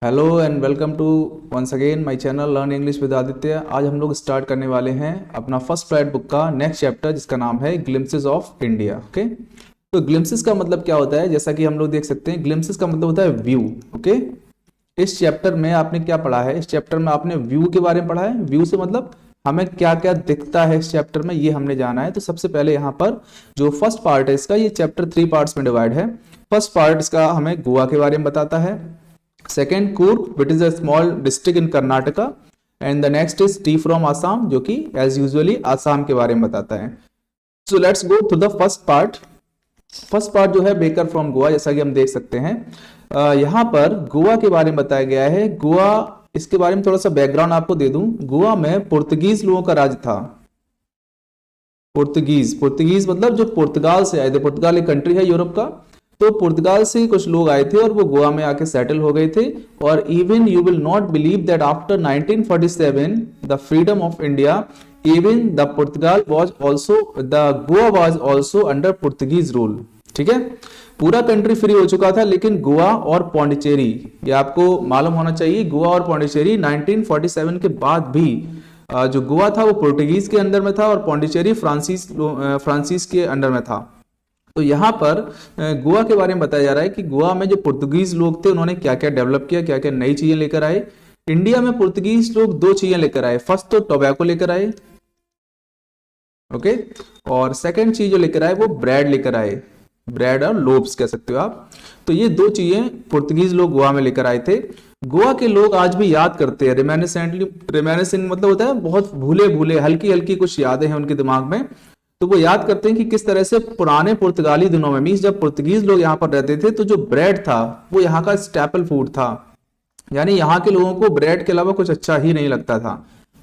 Hello and welcome to once again my channel learn English with Aditya. आज हम लोग start करने वाले हैं अपना फर्स्ट फ्लाइट बुक का नेक्स्ट चैप्टर जिसका नाम है ग्लिम्पसेस ऑफ इंडिया। ओके, तो ग्लिम्पसेस का मतलब क्या होता है, जैसा कि हम लोग देख सकते हैं ग्लिम्पसेस का मतलब होता है व्यू। ओके, इस चैप्टर में आपने क्या पढ़ा है, इस चैप्टर में आपने व्यू के बारे में पढ़ा है। व्यू से मतलब हमें क्या क्या दिखता है इस चैप्टर में, ये हमने जाना है। तो सबसे पहले यहाँ पर जो फर्स्ट पार्ट है इसका, ये चैप्टर 3 पार्ट्स में डिवाइड है। फर्स्ट पार्ट इसका हमें गोवा के बारे में बताता है। Second Coorg which is a small district in Karnataka. And the next is T from Assam, जो कि एज यूजुअली आसाम के बारे में बताता है। So let's go to the first part. First part जो है बेकर फ्रॉम गोवा, जैसा कि हम देख सकते हैं यहाँ पर गोवा के बारे में बताया गया है। गोवा, इसके बारे में थोड़ा सा बैकग्राउंड आपको दे दूं। गोवा में पुर्तगीज लोगों का राज था। पुर्तगीज, पुर्तगीज मतलब जो पुर्तगाल से आए थे। पुर्तगाल एक कंट्री है यूरोप का। तो पुर्तगाल से कुछ लोग आए थे और वो गोवा में आके सेटल हो गए थे। और even you will not believe that after 1947 the freedom of India, even the Portugal was also, the Goa was also under Portuguese rule. ठीक है, पूरा कंट्री फ्री हो चुका था, लेकिन गोवा और पौंडीचेरी, ये आपको मालूम होना चाहिए, गोवा और पौंडीचेरी 1947 के बाद भी जो गोवा था वो पोर्टुगीज के अंडर में था और पौंडीचेरी फ्रांसीस के अंडर में था। तो यहाँ पर गोवा के बारे में बताया जा रहा है कि गोवा में जो पुर्तगीज लोग थे उन्होंने क्या क्या डेवलप किया, क्या क्या नई चीजें लेकर आए। इंडिया में पुर्तगीज लोग दो चीजें लेकर आए। फर्स्ट तो टोबैको लेकर आए, ओके, और सेकंड चीज जो लेकर आए वो ब्रेड लेकर आए। ब्रेड और लोब्स कह सकते हो आप। तो ये दो चीजें पुर्तगीज लोग गोवा में लेकर आए थे। गोवा के लोग आज भी याद करते हैं रिमेनिसेंटली। रिमेनिसिंग मतलब होता है बहुत भूले भूले, हल्की हल्की कुछ यादें हैं उनके दिमाग में। तो वो याद करते हैं कि किस तरह से पुराने पुर्तगाली दिनों में, मीन्स जब पुर्तगीज लोग यहाँ पर रहते थे, तो जो ब्रेड था वो यहाँ का स्टेपल फूड था। यानी यहाँ के लोगों को ब्रेड के अलावा कुछ अच्छा ही नहीं लगता था।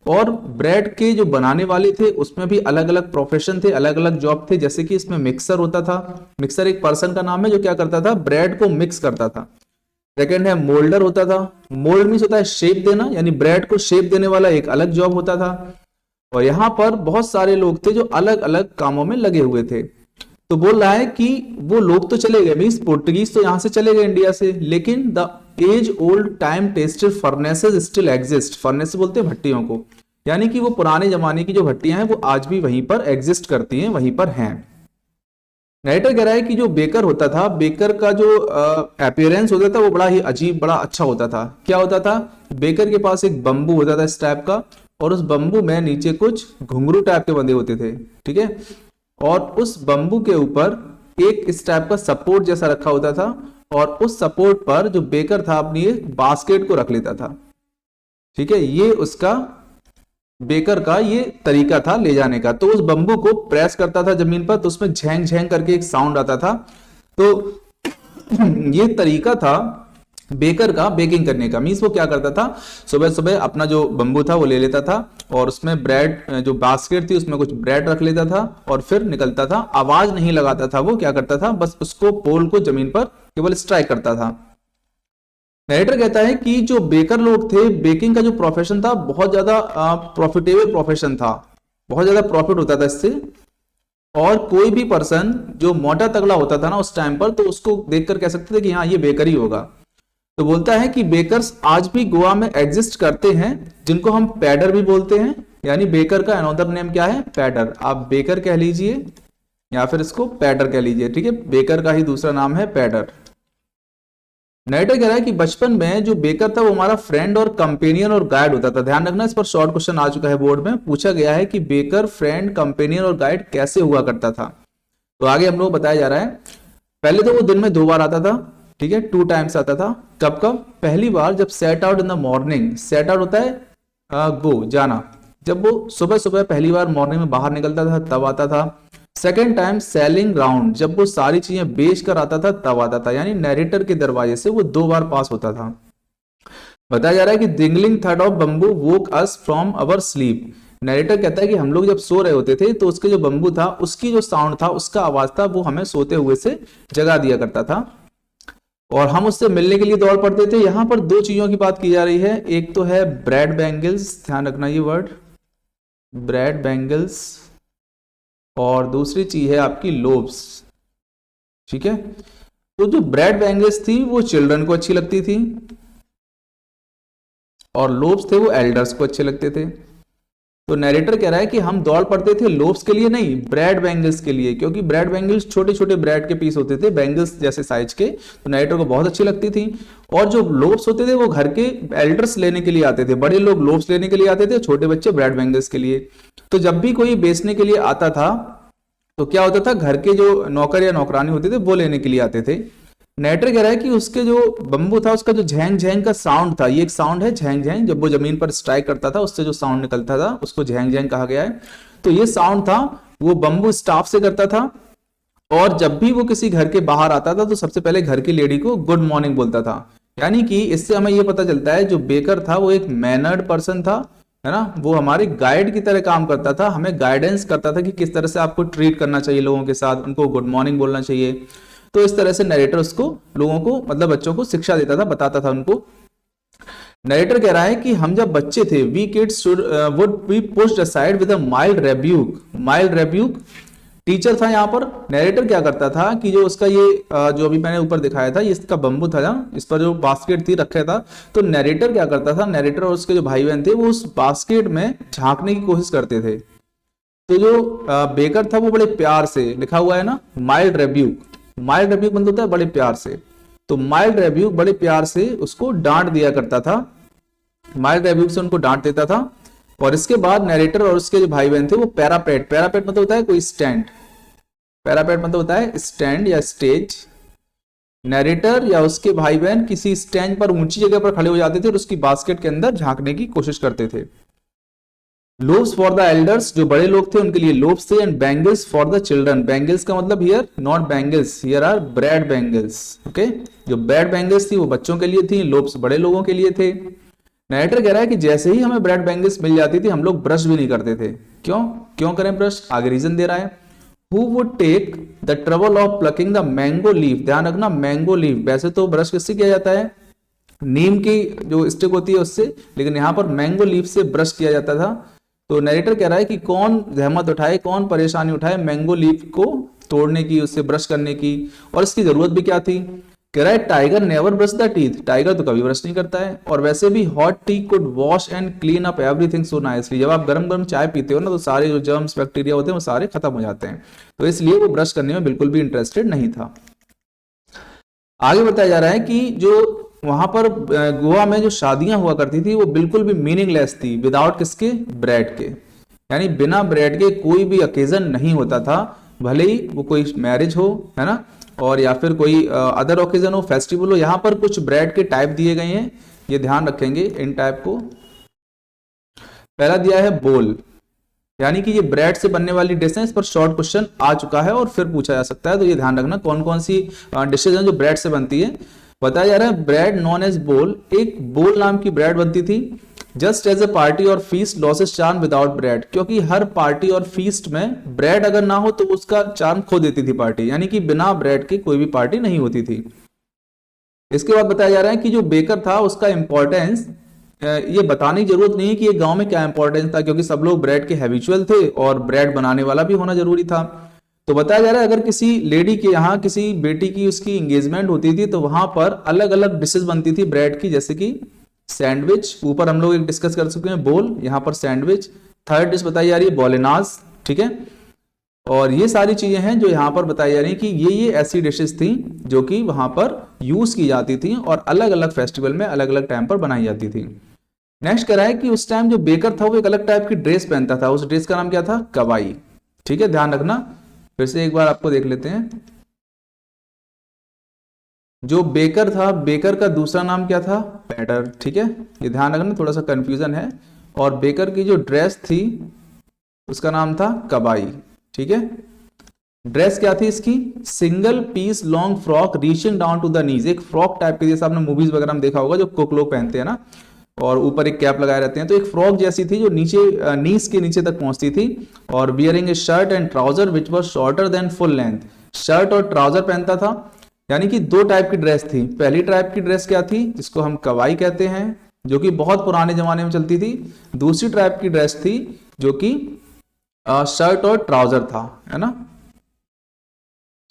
और ब्रेड के जो बनाने वाले थे उसमें भी अलग अलग प्रोफेशन थे, अलग अलग जॉब थे। जैसे कि इसमें मिक्सर होता था। मिक्सर एक पर्सन का नाम है जो क्या करता था, ब्रेड को मिक्स करता था। सेकेंड है मोल्डर होता था। मोल्ड मीन्स होता है शेप देना, यानी ब्रेड को शेप देने वाला एक अलग जॉब होता था। और यहाँ पर बहुत सारे लोग थे जो अलग अलग कामों में लगे हुए थे। तो बोल रहा है कि वो लोग तो चले गए, मीन्स पोर्टुगीज तो यहां से चले गए इंडिया से, लेकिन the age old time tested furnaces still exist. Furnace बोलते हैं भट्टियों को, यानी कि वो पुराने जमाने की जो भट्टियां हैं वो आज भी वहीं पर एग्जिस्ट करती हैं, वहीं पर हैं। राइटर कह रहा है कि जो बेकर होता था, बेकर का जो अपीयरेंस होता था वो बड़ा ही अजीब, बड़ा अच्छा होता था। क्या होता था, बेकर के पास एक बंबू होता था इस टाइप का, और उस बंबू में नीचे कुछ घुंघरू टाइप के बंधे होते थे। ठीक है, और उस बंबू के ऊपर एक इस टाइप का सपोर्ट जैसा रखा होता था, और उस सपोर्ट पर जो बेकर था अपनी बास्केट को रख लेता था। ठीक है, ये उसका बेकर का ये तरीका था ले जाने का। तो उस बंबू को प्रेस करता था जमीन पर, तो उसमें झैंग झैंग करके एक साउंड आता था। तो ये तरीका था बेकर का बेकिंग करने का। मीन्स वो क्या करता था, सुबह सुबह अपना जो बंबू था वो ले लेता था, और उसमें ब्रेड, जो बास्केट थी उसमें कुछ ब्रेड रख लेता था, और फिर निकलता था। आवाज नहीं लगाता था, वो क्या करता था, बस उसको पोल को जमीन पर केवल स्ट्राइक करता था। नरेटर कहता है कि जो बेकर लोग थे, बेकिंग का जो प्रोफेशन था बहुत ज्यादा प्रॉफिटेबल प्रोफेशन था, बहुत ज्यादा प्रॉफिट होता था इससे। और कोई भी पर्सन जो मोटा तगड़ा होता था ना उस टाइम पर, तो उसको देखकर कह सकते थे कि हाँ ये बेकर ही होगा। तो बोलता है कि बेकर्स आज भी गोवा में एग्जिस्ट करते हैं, जिनको हम पैडर भी बोलते हैं। यानी बेकर का अनदर नेम क्या है, पैडर। आप बेकर कह लीजिए या फिर इसको पैडर कह लीजिए। ठीक है, बेकर का ही दूसरा नाम है पैडर। नरेटर कह रहा है कि बचपन में जो बेकर था वो हमारा फ्रेंड और कंपेनियन और गाइड होता था। ध्यान रखना, इस पर शॉर्ट क्वेश्चन आ चुका है बोर्ड में, पूछा गया है कि बेकर फ्रेंड, कंपेनियन और गाइड कैसे हुआ करता था। तो आगे हम लोग बताया जा रहा है, पहले तो वो दिन में 2 बार आता था। ठीक है, 2 टाइम्स आता था। कब कब, पहली बार जब set out in the morning, set out होता है गो, जाना। जब वो सुबह सुबह पहली बार मॉर्निंग में बाहर निकलता था तब आता था। सेकेंड टाइम सेलिंग राउंड, जब वो सारी चीजें बेच कर आता था तब आता था। यानी नैरेटर के दरवाजे से वो 2 बार पास होता था। बताया जा रहा है कि डिंगलिंग थर्ड of bamboo woke us from our sleep. Narrator कहता है कि हम लोग जब सो रहे होते थे तो उसके जो बंबू था, उसकी जो साउंड था, उसका आवाज था, वो हमें सोते हुए से जगा दिया करता था, और हम उससे मिलने के लिए दौड़ पड़ते थे। यहां पर 2 चीजों की बात की जा रही है। एक तो है ब्रेड बैंगल्स, ध्यान रखना ये वर्ड, ब्रेड बैंगल्स, और दूसरी चीज है आपकी लोब्स। ठीक है, तो जो ब्रेड बैंगल्स थी वो चिल्ड्रन को अच्छी लगती थी, और लोब्स थे वो एल्डर्स को अच्छे लगते थे। तो नरेटर कह रहा है कि हम दौड़ पड़ते थे लोब्स के लिए नहीं, ब्रेड बैंगल्स के लिए, क्योंकि ब्रेड बैंगल्स छोटे छोटे ब्रेड के पीस होते थे, बैंगल्स जैसे साइज के, तो नरेटर को बहुत अच्छी लगती थी। और जो लोब्स होते थे वो घर के एल्डर्स लेने के लिए आते थे, बड़े लोग लोब्स लेने के लिए आते थे, छोटे बच्चे ब्रेड बैंगल्स के लिए। तो जब भी कोई बेचने के लिए आता था तो क्या होता था, घर के जो नौकर या नौकरानी होते थे वो लेने के लिए आते थे। नेटर कह रहा है कि उसके जो बम्बू था उसका जो झैंग झैंग का साउंड था, ये एक साउंड है झैंग झैंग, जब वो जमीन पर स्ट्राइक करता था उससे जो साउंड निकलता था उसको झैंग झैंग कहा गया है। तो ये साउंड था वो बम्बू स्टाफ से करता था, और जब भी वो किसी घर के बाहर आता था तो सबसे पहले घर की लेडी को गुड मॉर्निंग बोलता था। यानी कि इससे हमें ये पता चलता है जो बेकर था वो एक मैनर्ड पर्सन था, है ना, वो हमारे गाइड की तरह काम करता था, हमें गाइडेंस करता था कि किस तरह से आपको ट्रीट करना चाहिए लोगों के साथ, उनको गुड मॉर्निंग बोलना चाहिए। तो इस तरह से नरेटर उसको लोगों को मतलब बच्चों को शिक्षा देता था, बताता था उनको। नरेटर कह रहा है कि हम जब बच्चे थे we kids should would be pushed aside with a mild rebuke. Mild rebuke teacher था यहाँ पर। नरेटर क्या करता था कि जो उसका ये जो अभी मैंने ऊपर दिखाया था, ये इसका बम्बू था ना, इस पर जो बास्केट थी रखा था, तो नरेटर क्या करता था, नरेटर और उसके जो भाई बहन थे वो उस बास्केट में झांकने की कोशिश करते थे। तो जो बेकर था वो बड़े प्यार से, लिखा हुआ है ना माइल्ड रेब्यूक, माइल्ड रेब्यूक मतलब होता है बड़े प्यार से, तो माइल्ड रेब्यूक बड़े प्यार से उसको डांट दिया करता था, माइल्ड रेब्यूक से उनको डांट देता था। और इसके बाद नरेटर और उसके जो भाई बहन थे वो पैरापेट, पैरापेट मतलब होता है कोई स्टैंड, पैरापेट मतलब होता है स्टैंड या स्टेज। नरेटर या उसके भाई बहन किसी स्टैंड पर ऊंची जगह पर खड़े हो जाते थे और उसकी बास्केट के अंदर झांकने की कोशिश करते थे। लोब्स फॉर द एल्डर्स, जो बड़े लोग थे उनके लिए लोब्स थे, and bangles for the children, bangles का मतलब here not bangles, here are bread bangles, okay. जो ब्रेड बैंगल्स थी वो बच्चों के लिए थी, लोब्स बड़े लोगों के लिए थे। नरेटर कह रहा है कि जैसे ही हमें ब्रेड बैंगल्स मिल जाती थी हम लोग ब्रश भी नहीं करते थे। क्यों क्यों करें ब्रश, आगे रीजन दे रहा है। Who would take the trouble of plucking the mango leaf, ध्यान रखना मैंगो लीफ, वैसे तो ब्रश किससे किया जाता है, नीम की जो स्टिक होती है उससे, लेकिन यहाँ पर मैंगो लीफ से ब्रश किया जाता था। तो नरेटर कह रहा है कि कौन जहमत उठाए, कौन परेशानी उठाए मैंगो लीफ को तोड़ने की, उससे ब्रश करने की, और इसकी जरूरत भी क्या थी। कह रहा है tiger never brush the teeth, tiger तो कभी ब्रश नहीं करता है, और वैसे भी hot T could wash and clean up everything so nicely, जब आप गरम गरम चाय पीते हो ना तो सारे जो जर्म्स बैक्टीरिया होते हैं वो सारे खत्म हो जाते हैं, तो इसलिए वो ब्रश करने में बिल्कुल भी इंटरेस्टेड नहीं था। आगे बताया जा रहा है कि जो वहां पर गोवा में जो शादियां हुआ करती थी वो बिल्कुल भी मीनिंगलेस थी, विदाउट किसके, ब्रेड के, यानी बिना ब्रेड के कोई भी ओकेजन नहीं होता था, भले ही वो कोई मैरिज हो, है ना, और या फिर कोई अदर ओकेजन हो, फेस्टिवल हो, यहां पर कुछ ब्रेड के टाइप दिए गए हैं, ये ध्यान रखेंगे इन टाइप को। पहला दिया है बोल, यानी कि ये ब्रेड से बनने वाली डिश है, इस पर शॉर्ट क्वेश्चन आ चुका है और फिर पूछा जा सकता है, तो ये ध्यान रखना कौन कौन सी डिशेज हैं जो ब्रेड से बनती है। बताया जा रहा है ब्रेड नॉन एज बोल, एक बोल नाम की ब्रेड बनती थी। जस्ट एज अ पार्टी और feast losses charm without bread, क्योंकि हर पार्टी और फीस्ट में ब्रेड अगर ना हो तो उसका चार्म खो देती थी पार्टी, यानी कि बिना ब्रेड की कोई भी पार्टी नहीं होती थी। इसके बाद बताया जा रहा है कि जो बेकर था उसका इंपॉर्टेंस, ये बताने की जरूरत नहीं है कि ये गांव में क्या इंपॉर्टेंस था, क्योंकि सब लोग ब्रेड के हैबिचुअल थे और ब्रेड बनाने वाला भी होना जरूरी था। तो बताया जा रहा है अगर किसी लेडी के यहाँ किसी बेटी की उसकी एंगेजमेंट होती थी तो वहां पर अलग अलग डिशेस बनती थी ब्रेड की, जैसे कि सैंडविच, ऊपर हम लोग एक डिस्कस कर चुके हैं बोल, यहाँ पर सैंडविच। थर्ड डिश बताई जा रही है बोलेनाज, ठीक है। और ये सारी चीजें हैं जो यहाँ पर बताई जा रही है कि ये ऐसी डिशेस थी जो कि वहां पर यूज की जाती थी और अलग अलग फेस्टिवल में अलग अलग टाइम पर बनाई जाती थी। नेक्स्ट कह रहा है कि उस टाइम जो बेकर था वो एक अलग टाइप की ड्रेस पहनता था, उस ड्रेस का नाम क्या था, कवाई, ठीक है, ध्यान रखना। फिर से एक बार आपको देख लेते हैं। जो बेकर था, बेकर का दूसरा नाम क्या था, पैटर, ठीक है, ये ध्यान रखना, थोड़ा सा कंफ्यूजन है। और बेकर की जो ड्रेस थी उसका नाम था कबाई, ठीक है। ड्रेस क्या थी इसकी, single piece long frock reaching down to the knees, एक फ्रॉक टाइप की, जैसे आपने मूवीज वगैरह में देखा होगा जो कुक लोग पहनते हैं ना, और ऊपर एक कैप लगाए रहते हैं, तो एक फ्रॉक जैसी थी जो नीचे नीज के नीचे तक पहुंचती थी। और bearing A shirt and trouser which was shorter than full length, shirt और ट्राउजर पहनता था। यानी कि दो टाइप की ड्रेस थी। पहली टाइप की ड्रेस क्या थी, जिसको हम कवाई कहते हैं, जो कि बहुत पुराने जमाने में चलती थी। दूसरी टाइप की ड्रेस थी जो कि शर्ट और ट्राउजर था, है ना,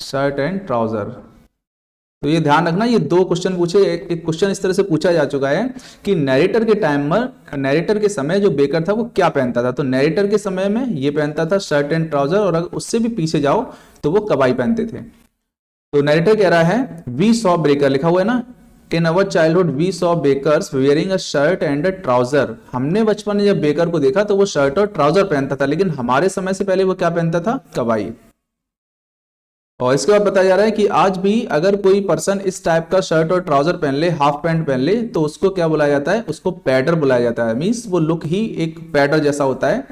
शर्ट एंड ट्राउजर। तो ये ध्यान रखना, ये दो क्वेश्चन पूछे, एक क्वेश्चन इस तरह से पूछा जा चुका है कि नैरेटर के टाइम में, नैरेटर के समय जो बेकर था वो क्या पहनता था। तो नैरेटर के समय में ये पहनता था शर्ट एंड ट्राउजर, और अगर उससे भी पीछे जाओ तो वो कबाई पहनते थे। तो नैरेटर कह रहा है वी सॉ बेकर, लिखा हुआ है ना, in our childhood we saw bakers wearing a shirt and a trouser. हमने बचपन में जब बेकर को देखा तो वो शर्ट और ट्राउजर पहनता था, लेकिन हमारे समय से पहले वो क्या पहनता था, कबाई। और इसके बाद बताया जा रहा है कि आज भी अगर कोई पर्सन इस टाइप का शर्ट और ट्राउजर पहन ले, हाफ पैंट पहन ले, तो उसको क्या बुलाया जाता है, उसको पैडर बुलाया जाता है। मींस वो लुक ही एक पैडर जैसा होता है।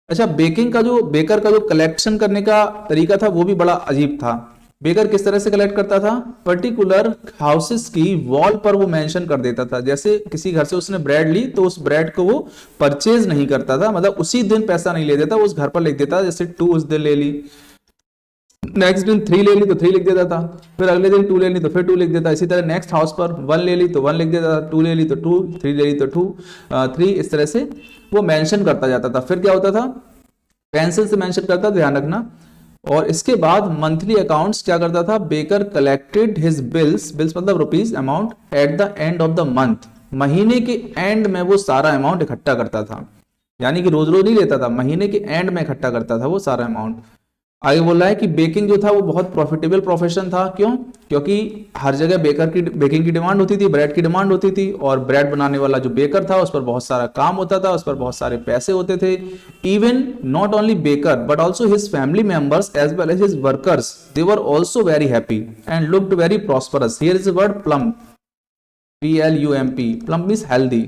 अच्छा, बेकर का जो कलेक्शन करने का तरीका था वो भी बड़ा अजीब था। बेकर किस तरह से कलेक्ट करता था, पर्टिकुलर हाउसेस की वॉल पर वो मेंशन कर देता था। जैसे किसी घर से उसने ब्रेड ली तो उस ब्रेड को वो परचेज नहीं करता था, मतलब उसी दिन पैसा नहीं ले देता, उस घर पर लिख देता। जैसे 2 उस दिन ले ली, नेक्स्ट दिन 3 ले ली तो 3 लिख देता था, फिर अगले दिन 2 ले ली तो फिर 2 लिख देता। इसी तरह नेक्स्ट हाउस पर 1 ले ली तो 1 लिख देता था, 2 ले ली तो 2, 3 ले ली तो 2, 3, इस तरह से वो मेंशन करता जाता था। फिर क्या होता था, पेंसिल से मेंशन करता, ध्यान रखना। और इसके बाद मंथली अकाउंट्स क्या करता था, baker collected his bills, bills मतलब rupees, amount at the end of the month. महीने के एंड में वो सारा अमाउंट इकट्ठा करता था, यानी कि रोज रोज नहीं लेता था, महीने के एंड में इकट्ठा करता था वो सारा अमाउंट। आगे बोल रहा है कि बेकिंग जो था वो बहुत प्रॉफिटेबल प्रोफेशन था। क्यों, क्योंकि हर जगह बेकिंग की डिमांड होती थी, ब्रेड की डिमांड होती थी, और ब्रेड बनाने वाला जो बेकर था उस पर बहुत सारा काम होता था, उस पर बहुत सारे पैसे होते थे। Even not only baker but also his family members as well as his workers, they were also very happy and looked very prosperous. Here is the word plump, PLUMP, plump means healthy,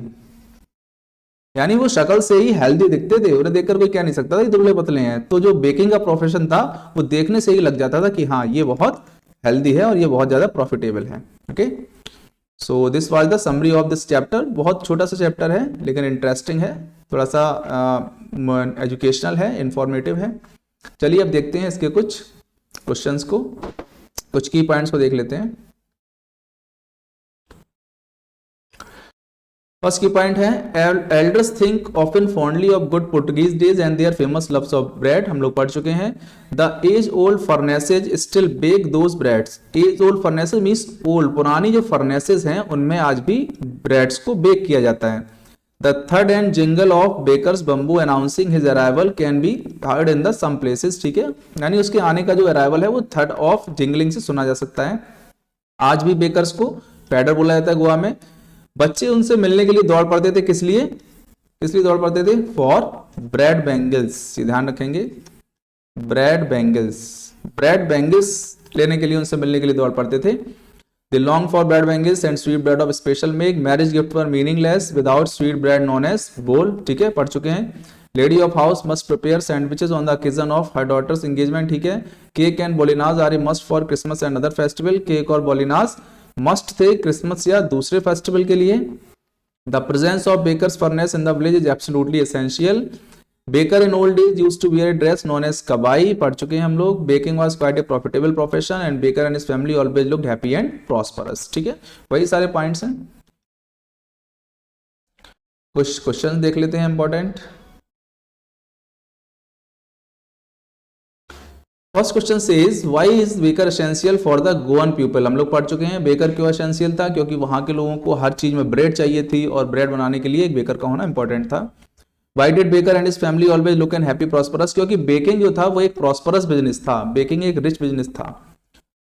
यानी वो शक्ल से ही healthy दिखते थे, उन्हें देखकर कोई कह नहीं सकता था कि दुबले पतले हैं। तो जो बेकिंग का प्रोफेशन था वो देखने से ही लग जाता था कि हाँ ये बहुत हेल्दी है और ये बहुत ज्यादा प्रॉफिटेबल है। Okay, so this was the summary of this chapter. बहुत छोटा सा चैप्टर है लेकिन इंटरेस्टिंग है, थोड़ा सा एजुकेशनल है, इंफॉर्मेटिव है। चलिए अब देखते हैं इसके कुछ क्वेश्चंस को, कुछ की पॉइंट्स को देख लेते हैं। फर्स्ट की पॉइंट है, elders think often fondly of good Portuguese days and their famous loves of bread. हम लोग पढ़ चुके हैं। The age old furnaces still bake those breads. Age old furnaces means old, पुरानी जो फर्नेसेज हैं उनमें आज भी ब्रेड्स को बेक किया जाता है। The third and jingle of baker's bamboo announcing his arrival can be heard in the some places. ठीक है, यानी उसके आने का जो अराइवल है वो थर्ड ऑफ जिंगलिंग से सुना जा सकता है। आज भी बेकर्स को पैडर बोला जाता है गोवा में। बच्चे उनसे मिलने के लिए दौड़ पड़ते थे, किस लिए दौड़ पड़ते थे, फॉर ब्रेड बैंगल्स। ध्यान रखेंगे, ब्रेड बैंगल्स लेने के लिए, उनसे मिलने के लिए दौड़ पड़ते थे। They long for bread bangles and sweet bread of special make. Marriage gift for meaningless without sweet bread known as bol. ठीक है, पढ़ चुके हैं। Lady of house must prepare sandwiches on the occasion of her daughter's engagement. ठीक है, cake and bolinhas are a must for Christmas and other festival. Cake और bolinhas must थे Christmas या दूसरे फेस्टिवल के लिए। The presence of bakers furnace in the village is absolutely essential. Baker in old days used to wear a dress known as kabai. पढ़ चुके हैं हम लोग। Baking was quite a profitable profession and baker and his family always looked happy and prosperous. ठीक है, वही सारे points हैं। कुछ क्वेश्चन देख लेते हैं important. First question says why is baker essential for the Goan people. हम लोग पढ़ चुके हैं बेकर क्यों एसेंशियल था, क्योंकि वहां के लोगों को हर चीज में ब्रेड चाहिए थी और ब्रेड बनाने के लिए एक बेकर का होना इंपॉर्टेंट था। Why did baker and his family always look and happy prosperous, क्योंकि बेकिंग जो था वो एक प्रॉस्परस बिजनेस था, बेकिंग एक रिच बिजनेस था।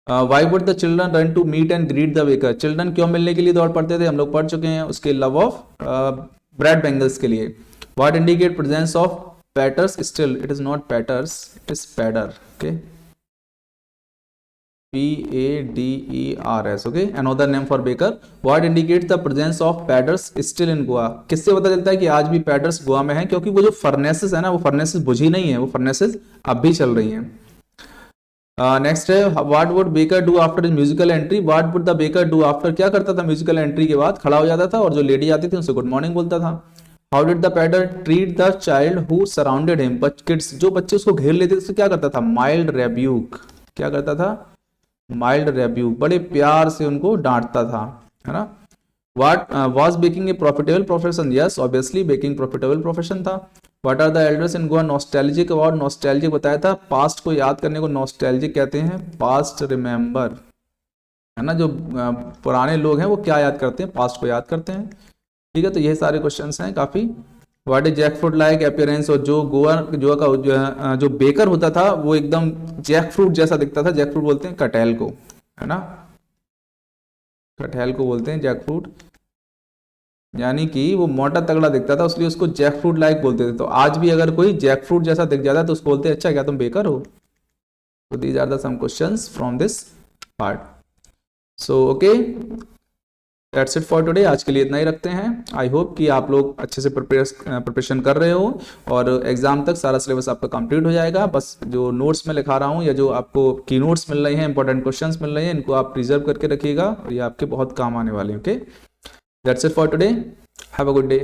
Why would the children run to meet and greet the baker, children क्यों मिलने के लिए दौड़ पड़ते थे, हम लोग पढ़ चुके हैं, उसके लव ऑफ ब्रेड बैंगल्स के लिए। What indicate presence of patters still, it is not patters, it is pader. Okay, PADERS, okay, another name for baker. What indicates the presence of padders still in Goa? किससे पता चलता है कि आज भी Padres Goa में हैं, क्योंकि वो जो फर्नेसेस है ना, वो फर्नेसेस बुझी नहीं है, वो फर्नेसेस अब भी चल रही हैं। नेक्स्ट है, what would baker do after musical entry. What would the baker do after, क्या करता था म्यूजिकल एंट्री के बाद, खड़ा हो जाता था और जो लेडी आती थी उनसे गुड मॉर्निंग बोलता था। How did the pader treat the child who surrounded him, kids जो बच्चे उसको घेर लेते थे उससे क्या करता था, माइल्ड रेब्यूक, क्या करता था, माइल्ड रेब्यूक, बड़े प्यार से उनको डांटता था, है ना। What was baking a profitable profession, yes obviously baking profitable profession था। What are the elders in Goa nostalgic about, nostalgic बताया था, पास्ट को याद करने को नॉस्टैल्जिक कहते हैं, पास्ट रिमेंबर, है ना, जो पुराने लोग हैं वो क्या याद करते हैं, पास्ट को याद करते हैं। ठीक है, तो यही सारे क्वेश्चंस हैं काफ़ी। What is jack fruit like appearance, और जो गोवा का जो बेकर होता था वो एकदम जैक फ्रूट जैसा दिखता था। जैक फ्रूट बोलते हैं कटहल को, है ना, कटहल को बोलते हैं जैक फ्रूट, यानी कि वो मोटा तगड़ा दिखता था इसलिए उसको जैक फ्रूट लाइक बोलते थे। तो आज भी अगर कोई जैक फ्रूट जैसा दिख जाता है तो उसको बोलते हैं अच्छा क्या तुम बेकर हो। तो these are the some questions from this part. So okay, that's it for today. आज के लिए इतना ही रखते हैं। आई होप कि आप लोग अच्छे से प्रिपरेशन कर रहे हो और एग्जाम तक सारा सिलेबस आपका कंप्लीट हो जाएगा। बस जो नोट्स में लिखा रहा हूँ या जो आपको की नोट्स मिल रहे हैं, इंपॉर्टेंट क्वेश्चंस मिल रहे हैं, इनको आप प्रिजर्व करके रखिएगा और ये आपके बहुत काम आने वाले हैं। Okay, that's it for today, have a good day.